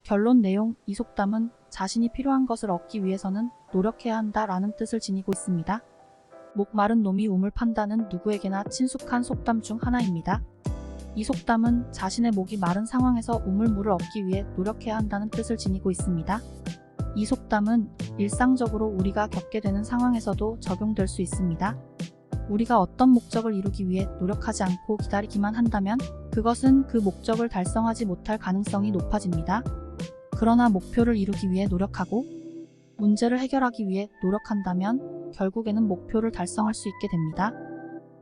결론 내용: 이 속담은 자신이 필요한 것을 얻기 위해서는 노력해야 한다라는 뜻을 지니고 있습니다. 목 마른 놈이 우물 판다는 누구에게나 친숙한 속담 중 하나입니다. 이 속담은 자신의 목이 마른 상황에서 우물물을 얻기 위해 노력해야 한다는 뜻을 지니고 있습니다. 이 속담은 일상적으로 우리가 겪게 되는 상황에서도 적용될 수 있습니다. 우리가 어떤 목적을 이루기 위해 노력하지 않고 기다리기만 한다면 그것은 그 목적을 달성하지 못할 가능성이 높아집니다. 그러나 목표를 이루기 위해 노력하고 문제를 해결하기 위해 노력한다면 결국에는 목표를 달성할 수 있게 됩니다.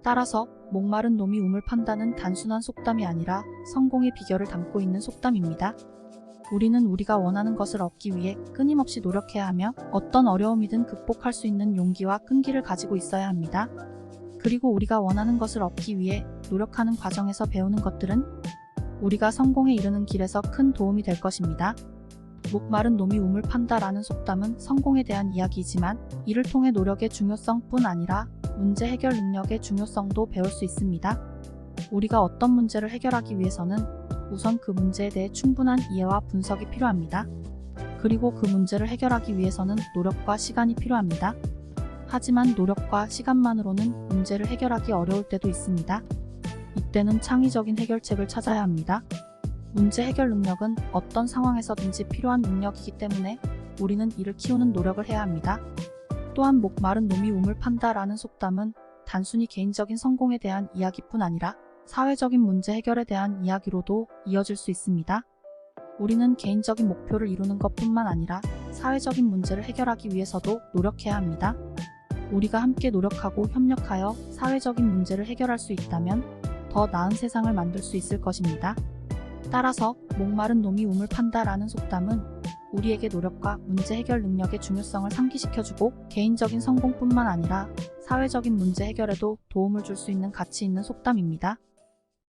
따라서 목마른 놈이 우물 판다는 단순한 속담이 아니라 성공의 비결을 담고 있는 속담입니다. 우리는 우리가 원하는 것을 얻기 위해 끊임없이 노력해야 하며 어떤 어려움이든 극복할 수 있는 용기와 끈기를 가지고 있어야 합니다. 그리고 우리가 원하는 것을 얻기 위해 노력하는 과정에서 배우는 것들은 우리가 성공에 이르는 길에서 큰 도움이 될 것입니다. 목 마른 놈이 우물 판다라는 속담은 성공에 대한 이야기이지만 이를 통해 노력의 중요성뿐 아니라 문제 해결 능력의 중요성도 배울 수 있습니다. 우리가 어떤 문제를 해결하기 위해서는 우선 그 문제에 대해 충분한 이해와 분석이 필요합니다. 그리고 그 문제를 해결하기 위해서는 노력과 시간이 필요합니다. 하지만 노력과 시간만으로는 문제를 해결하기 어려울 때도 있습니다. 이때는 창의적인 해결책을 찾아야 합니다. 문제 해결 능력은 어떤 상황에서든지 필요한 능력이기 때문에 우리는 이를 키우는 노력을 해야 합니다. 또한 목 마른 놈이 우물 판다라는 속담은 단순히 개인적인 성공에 대한 이야기뿐 아니라 사회적인 문제 해결에 대한 이야기로도 이어질 수 있습니다. 우리는 개인적인 목표를 이루는 것뿐만 아니라 사회적인 문제를 해결하기 위해서도 노력해야 합니다. 우리가 함께 노력하고 협력하여 사회적인 문제를 해결할 수 있다면 더 나은 세상을 만들 수 있을 것입니다. 따라서 목마른 놈이 우물 판다라는 속담은 우리에게 노력과 문제 해결 능력의 중요성을 상기시켜주고 개인적인 성공뿐만 아니라 사회적인 문제 해결에도 도움을 줄 수 있는 가치 있는 속담입니다.